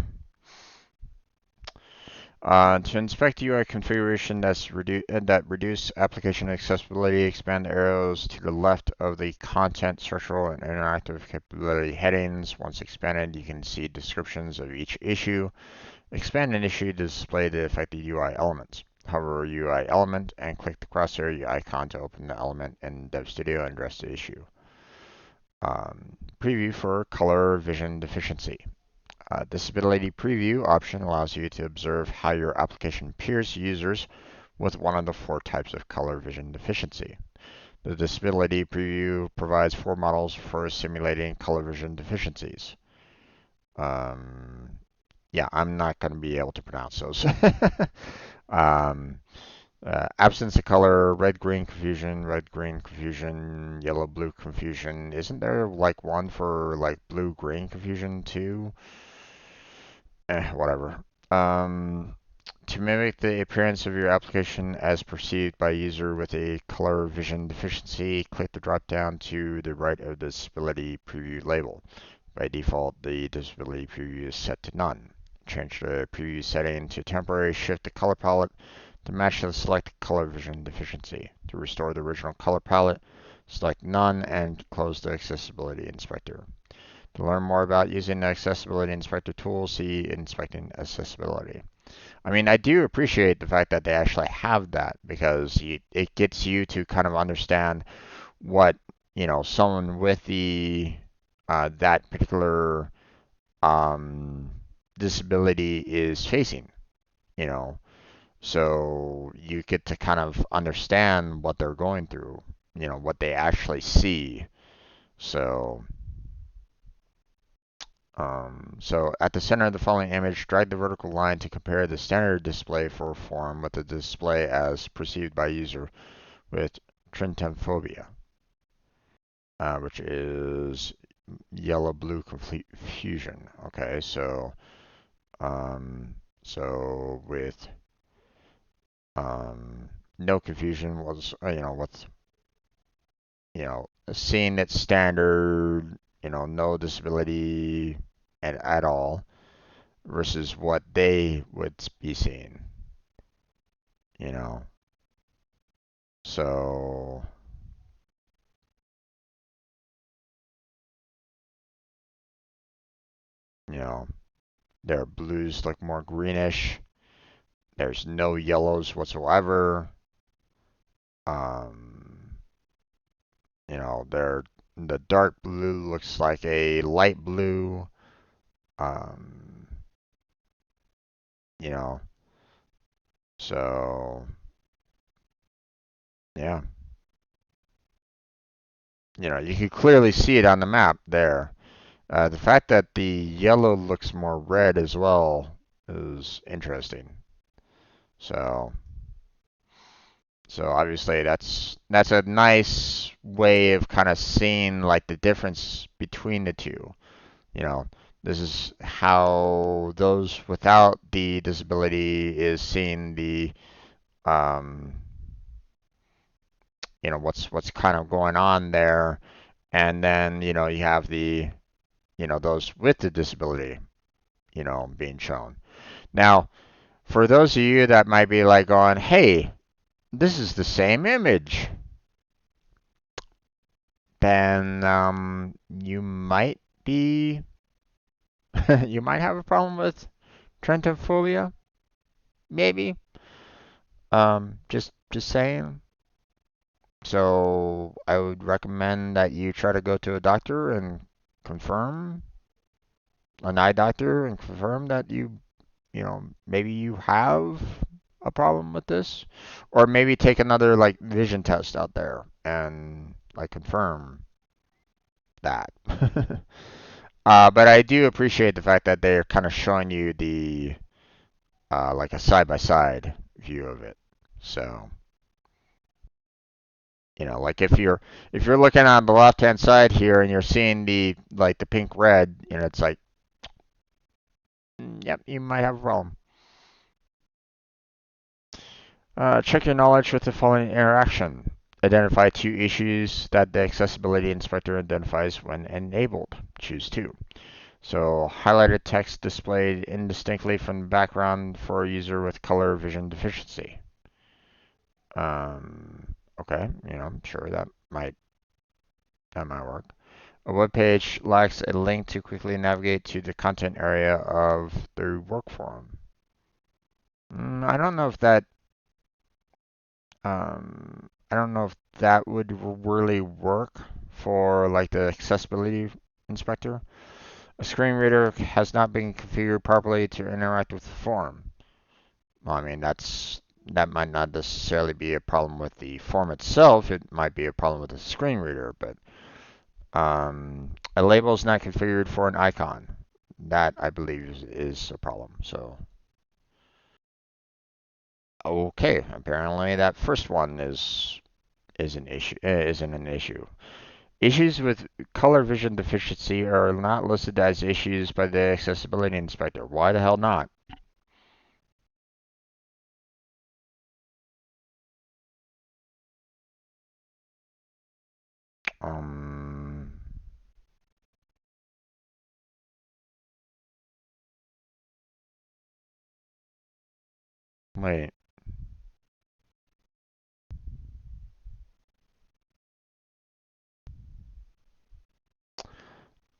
to inspect UI configuration that reduce application accessibility, expand arrows to the left of the content, structural, and interactive capability headings. Once expanded, you can see descriptions of each issue. Expand an issue to display the affected UI elements. Hover a UI element and click the crosshair icon to open the element in Dev Studio and address the issue. Preview for color vision deficiency. Disability preview option allows you to observe how your application appears to users with one of the 4 types of color vision deficiency. The disability preview provides 4 models for simulating color vision deficiencies. Yeah, I'm not going to be able to pronounce those. um, Absence of color, red green confusion, yellow blue confusion. Isn't there like one for like blue green confusion too? Whatever. Um, to mimic the appearance of your application as perceived by a user with a color vision deficiency, click the drop down to the right of the disability preview label. By default, the disability preview is set to none. Change the preview setting to temporary, shift the color palette to match the selected color vision deficiency. To restore the original color palette, select none and close the accessibility inspector. To learn more about using the accessibility inspector tool, see inspecting accessibility. I mean, I do appreciate the fact that they actually have that because it gets you to kind of understand what, someone with the that particular um, disability is facing, you know. So you get to kind of understand what they're going through, what they actually see. So, so at the center of the following image, drag the vertical line to compare the standard display for form with the display as perceived by user with trintophobia, which is yellow-blue confusion. Okay, um, so with no confusion was, what's, seeing it standard, no disability at all versus what they would be seeing, you know. So, you know, their blues look more greenish. There's no yellows whatsoever. Um, the dark blue looks like a light blue. Um, you know, so yeah, you can clearly see it on the map there. The fact that the yellow looks more red as well is interesting. So, so obviously that's a nice way of kind of seeing like the difference between the two. You know, this is how those without the disability is seeing the um, what's kind of going on there, and then you have the those with the disability being shown. Now, for those of you that might be like going, hey, this is the same image, then you might be you might have a problem with trintophobia, maybe. Just saying. So I would recommend that you try to go to a doctor and confirm, an eye doctor, and confirm that maybe you have a problem with this, or maybe take another like vision test out there and like confirm that. But I do appreciate the fact that they're kind of showing you the like a side by side view of it. So, like if you're looking on the left hand side here and you're seeing the like the pink red, it's like, yep, you might have a problem. Check your knowledge with the following interaction. Identify two issues that the accessibility inspector identifies when enabled. Choose two. So highlighted text displayed indistinctly from the background for a user with color vision deficiency. Okay, sure that might work. A web page lacks a link to quickly navigate to the content area of the work forum. I don't know if that I don't know if that would really work for like the accessibility inspector. A screen reader has not been configured properly to interact with the form. Well, I mean, that might not necessarily be a problem with the form itself. It might be a problem with the screen reader, but a label is not configured for an icon. That I believe is a problem. So Okay, apparently that first one is an issue. Isn't an issue. Issues with color vision deficiency are not listed as issues by the accessibility inspector. Why the hell not? Um, wait.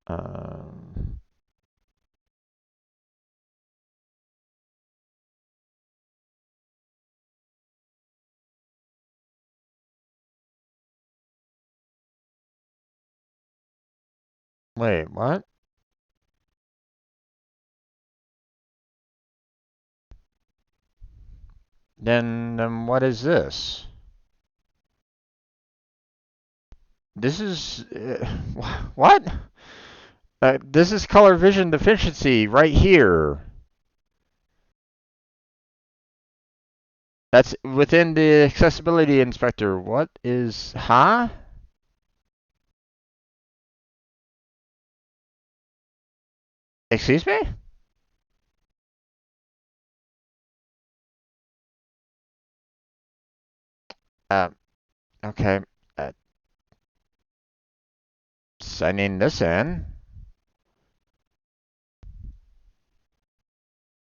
Um, wait, what? Then what is this? This is what? This is color vision deficiency right here. That's within the accessibility inspector. What is, huh? Excuse me? Uh, okay. Uh, Sending this in.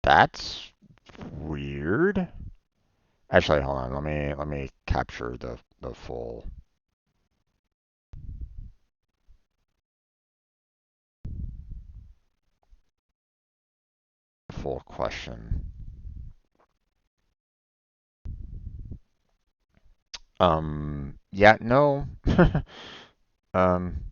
That's weird. Actually, hold on. Let me capture the full question. Yeah, no. um,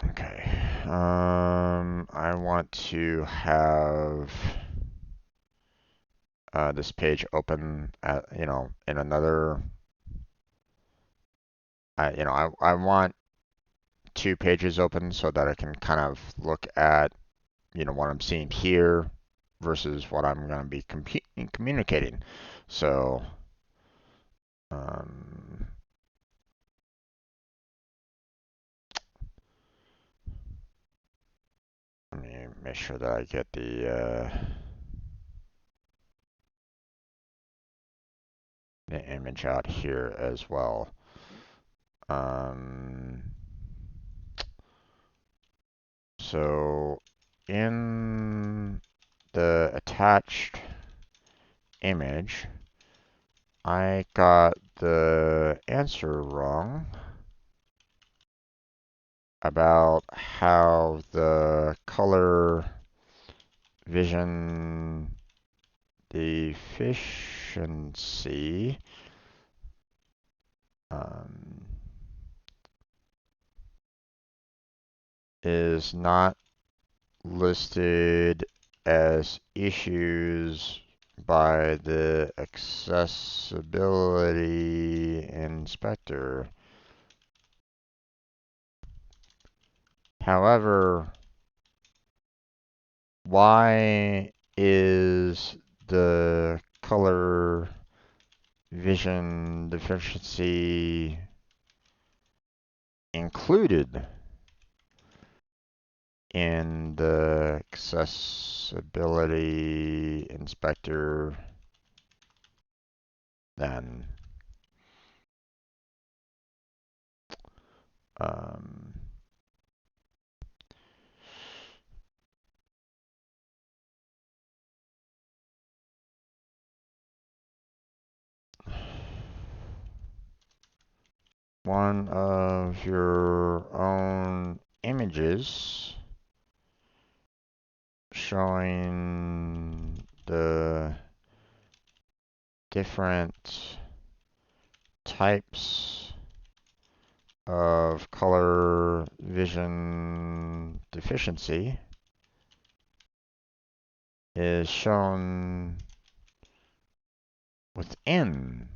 okay. I want to have this page open at, in another, I want two pages open so that I can kind of look at, what I'm seeing here versus what I'm going to be communicating. So, um, let me make sure that I get the image out here as well. Um, so in the attached image, I got the answer wrong about how the color vision deficiency um, is not listed as issues by the accessibility inspector. However, why is the color vision deficiency included in the accessibility inspector then? Um, one of your own images showing the different types of color vision deficiency is shown within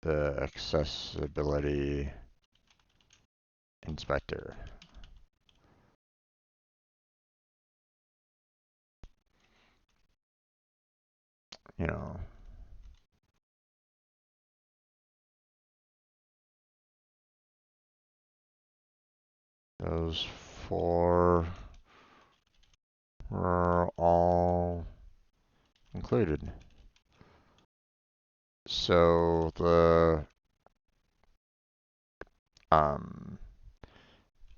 the accessibility inspector. You know, those four were all included. So um,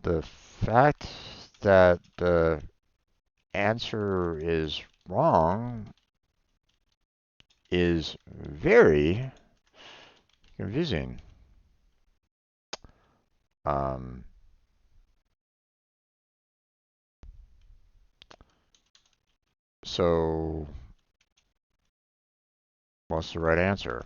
the fact that the answer is wrong is very confusing. Um, so what's the right answer?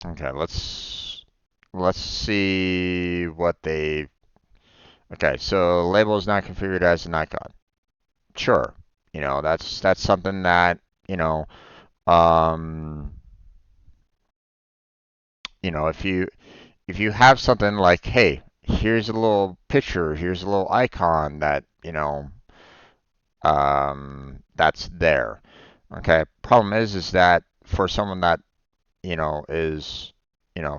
Okay, let's see what they. Okay, so label is not configured as an icon. Sure, that's something that you know. Um, if you have something like, hey, here's a little picture, here's a little icon that that's there. Okay. Problem is that for someone that is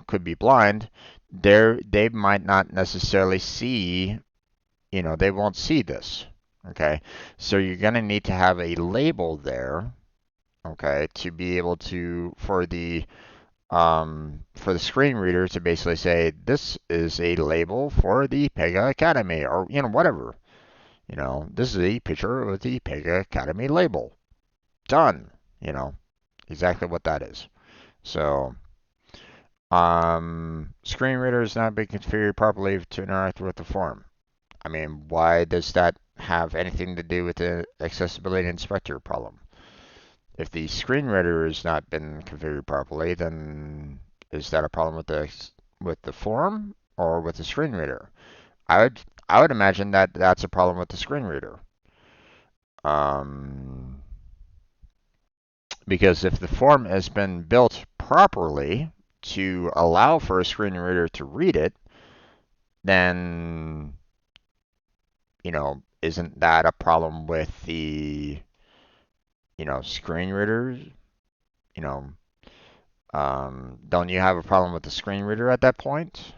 could be blind, they might not necessarily see, they won't see this. Okay. So you're gonna need to have a label there. Okay, to be able to for the screen reader to basically say this is a label for the Pega Academy, or whatever. This is a picture of the Pega Academy label. Done. You know exactly what that is. So screen reader is not being configured properly to interact with the form. I mean, why does that have anything to do with the accessibility inspector problem? If the screen reader has not been configured properly, then is that a problem with the form or with the screen reader? I would imagine that that's a problem with the screen reader. Um, because if the form has been built properly to allow for a screen reader to read it, then isn't that a problem with the screen readers? You know, don't you have a problem with the screen reader at that point?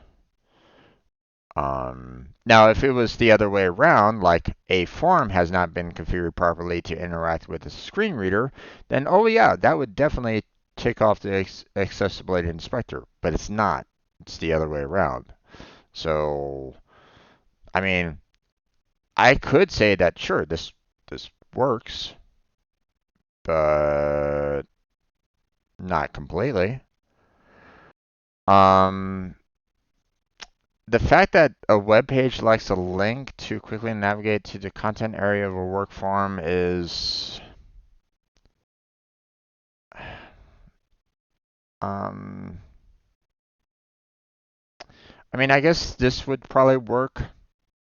Now, if it was the other way around, like a form has not been configured properly to interact with the screen reader, then oh yeah, that would definitely tick off the accessibility inspector. But it's not. It's the other way around. So, I mean, I could say that sure, this works, but not completely. Um, the fact that a web page lacks a link to quickly navigate to the content area of a work form is, um, I mean, I guess this would probably work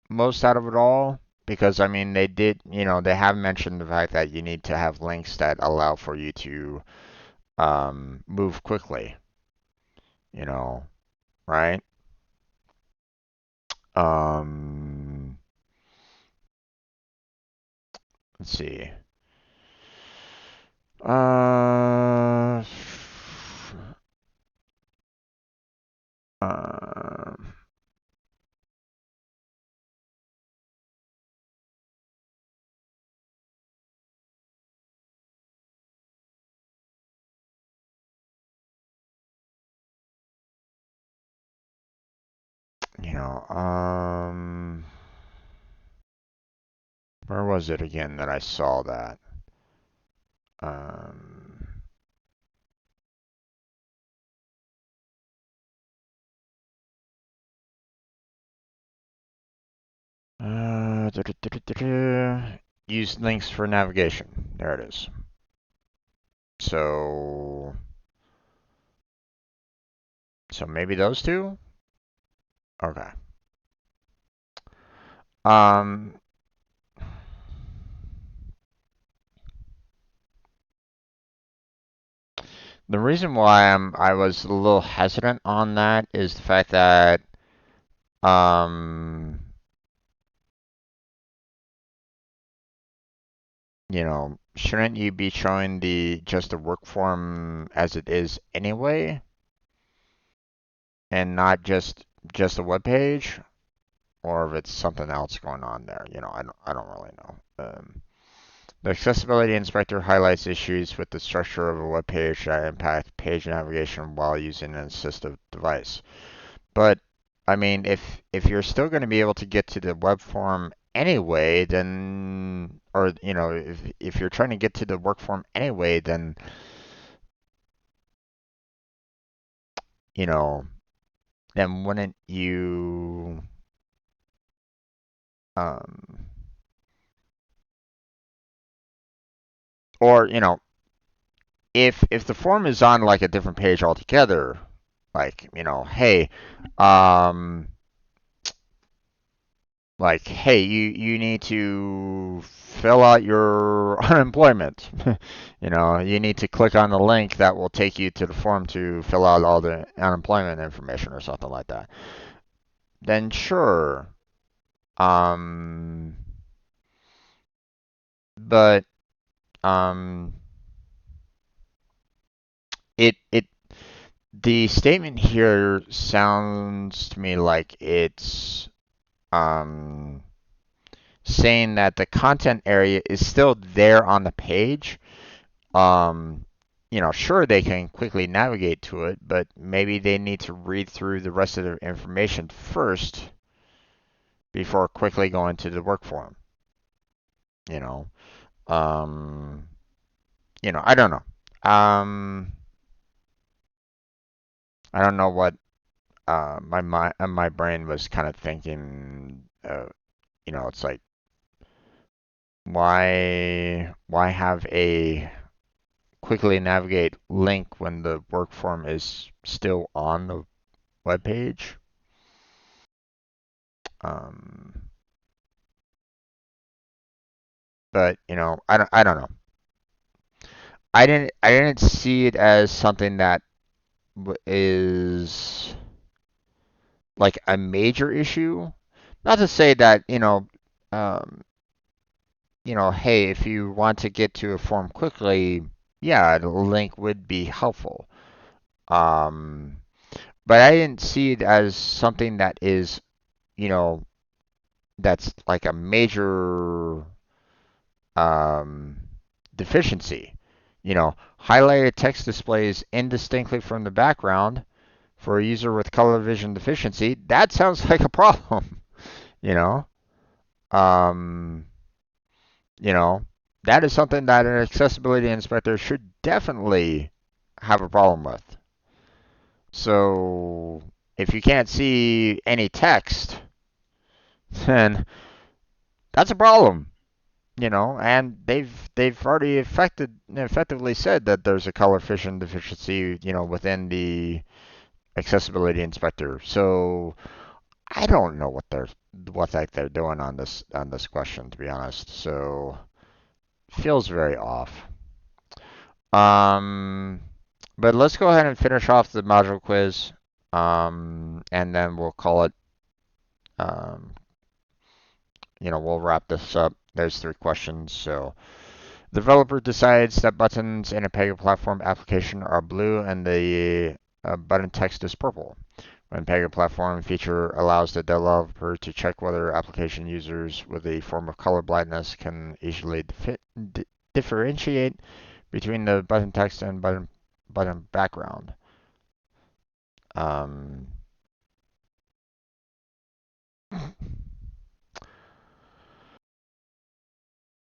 most out of it all because, I mean, they have mentioned the fact that you need to have links that allow for you to move quickly, you know, right? Um, let's see. Uh, uh, you know, where was it again that I saw that? Um, Use links for navigation. There it is. So maybe those two? Okay. Um, the reason why I was a little hesitant on that is the fact that um, shouldn't you be showing just the work form as it is anyway, and not just a web page, or if it's something else going on there? I don't really know. The accessibility inspector highlights issues with the structure of a web page that impact page navigation while using an assistive device. But I mean, if you're still going to be able to get to the web form anyway, then, or if you're trying to get to the work form anyway, then you know, then wouldn't you um or if the form is on like a different page altogether, like hey, um like, hey, you need to fill out your unemployment. You need to click on the link that will take you to the form to fill out all the unemployment information or something like that. Then sure. Um, but um, it the statement here sounds to me like it's um saying that the content area is still there on the page. um, sure, they can quickly navigate to it, but maybe they need to read through the rest of the information first before quickly going to the work form. You know, um, I don't know. I don't know what my brain was kind of thinking. It's like why have a quickly navigate link when the work form is still on the web page? Um, but I don't know. I didn't see it as something that is like a major issue. Not to say that um, hey, if you want to get to a form quickly, yeah, the link would be helpful. Um, but I didn't see it as something that is you know that's like a major um, deficiency. Highlighted text displays indistinctly from the background for a user with color vision deficiency. That sounds like a problem. you know, um, you know, that is something that an accessibility inspector should definitely have a problem with. So if you can't see any text, then that's a problem. And they've already effectively said that there's a color vision deficiency, within the accessibility inspector. So I don't know what the heck they're doing on this question, to be honest. So feels very off. Um, but let's go ahead and finish off the module quiz. And then we'll call it. Um, we'll wrap this up. There's 3 questions, so. The developer decides that buttons in a Pega platform application are blue and the button text is purple. When Pega platform feature allows the developer to check whether application users with a form of color blindness can easily differentiate between the button text and button background. Um,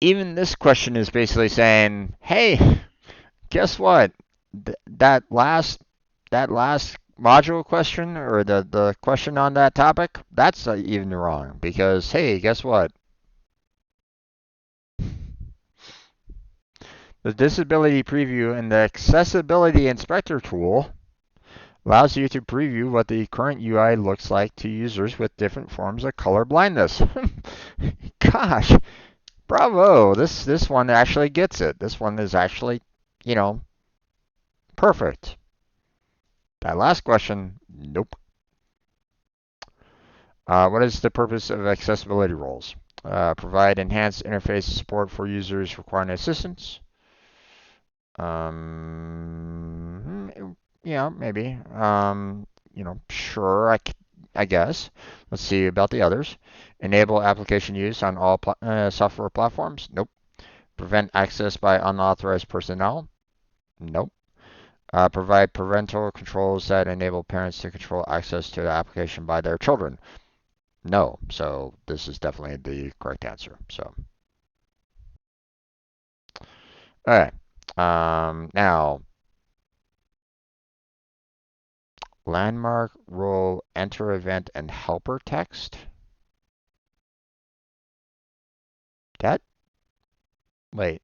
Even this question is basically saying, "Hey, guess what? That last module question, or the question on that topic, that's even wrong, because hey, guess what? The disability preview in the accessibility inspector tool allows you to preview what the current UI looks like to users with different forms of color blindness. Gosh, bravo. This one actually gets it. This one is actually, you know, perfect. That last question, nope. What is the purpose of accessibility roles? Provide enhanced interface support for users requiring assistance. Yeah, maybe. Sure, I guess. Let's see about the others. Enable application use on all software platforms. Nope. Prevent access by unauthorized personnel. Nope. Provide parental controls that enable parents to control access to the application by their children. No. So this is definitely the correct answer. So, all right. Now, landmark, role, enter event, and helper text. That, wait,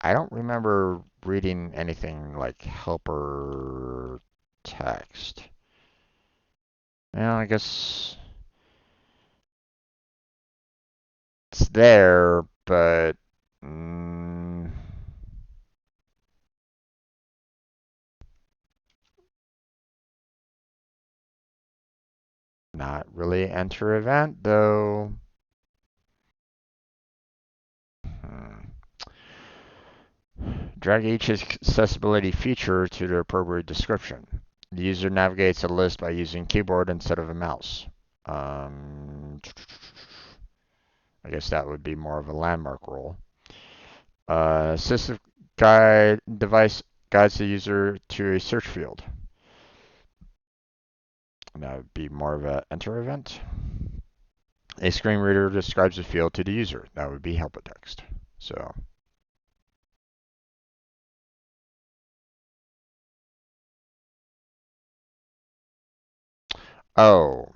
I don't remember reading anything like helper text. Well, I guess it's there, but not really enter event though. Hmm. Drag each accessibility feature to the appropriate description. The user navigates a list by using keyboard instead of a mouse. I guess that would be more of a landmark role. Assistive guide device guides the user to a search field. And that would be more of a enter event. A screen reader describes the field to the user. That would be helper text. So, oh,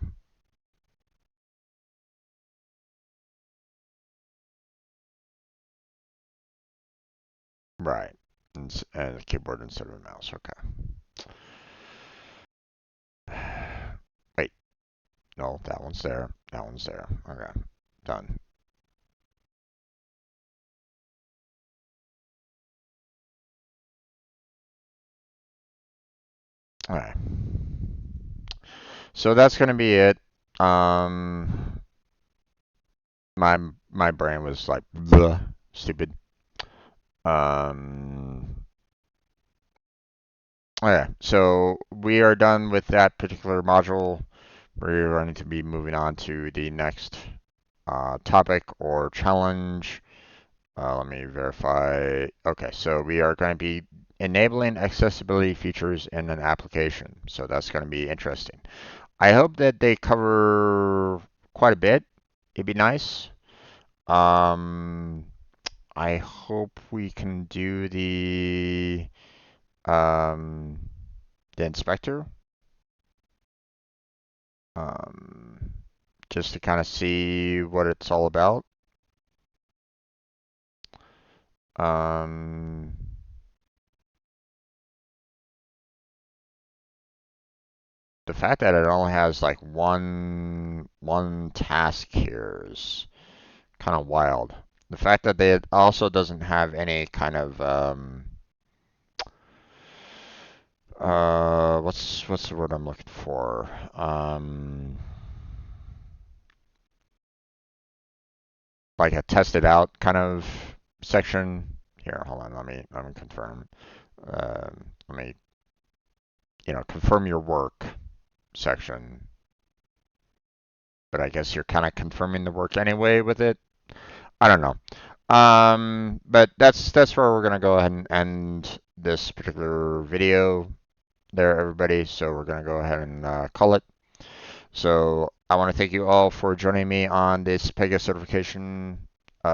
right. And a keyboard instead of a mouse. Okay. Wait, no, that one's there. That one's there. Okay, done. All right. So that's gonna be it. Um, my my brain was like bleh, stupid. Um, okay, so we are done with that particular module. We're going to be moving on to the next topic or challenge. Let me verify. Okay, so we are going to be enabling accessibility features in an application. So that's going to be interesting. I hope that they cover quite a bit. It'd be nice. Um, I hope we can do um, the inspector, um, just to kind of see what it's all about. Um, the fact that it only has like one task here is kind of wild. The fact that it also doesn't have any kind of what's the word I'm looking for? Like a tested out kind of section. Here, hold on, let me confirm. Let me confirm your work section. But I guess you're kind of confirming the work anyway with it. I don't know. But that's where we're gonna go ahead and end this particular video there, everybody. So we're gonna go ahead and call it. So I want to thank you all for joining me on this Pega certification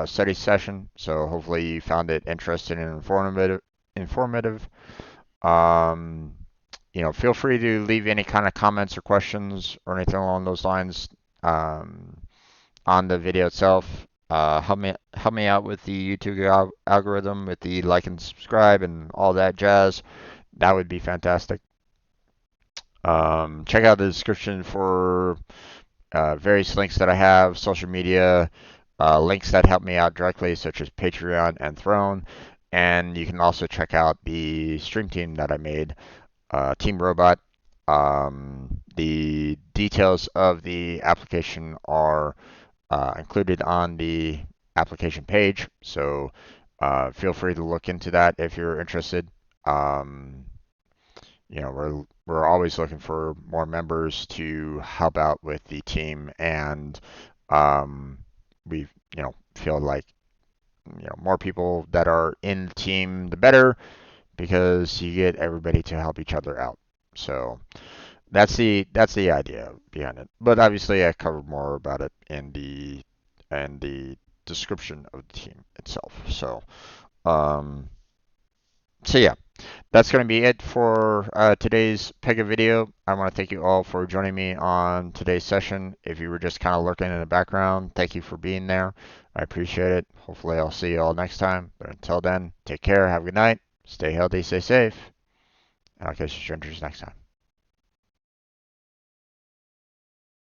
study session. So hopefully you found it interesting and informative. Um, feel free to leave any kind of comments or questions or anything along those lines um, on the video itself. help me out with the YouTube algorithm, with the like and subscribe and all that jazz. That would be fantastic. Check out the description for various links that I have, social media, links that help me out directly, such as Patreon and Throne. And you can also check out the stream team that I made, Team Robot. The details of the application are included on the application page, so feel free to look into that if you're interested. Um, we're always looking for more members to help out with the team, and um, we feel like more people that are in the team, the better, because you get everybody to help each other out. So that's the idea behind it. But obviously, I covered more about it in the description of the team itself. Um, so yeah, that's going to be it for today's Pega video. I want to thank you all for joining me on today's session. If you were just kind of lurking in the background, thank you for being there. I appreciate it. Hopefully, I'll see you all next time. But until then, take care. Have a good night. Stay healthy. Stay safe. And I'll catch you strangers next time.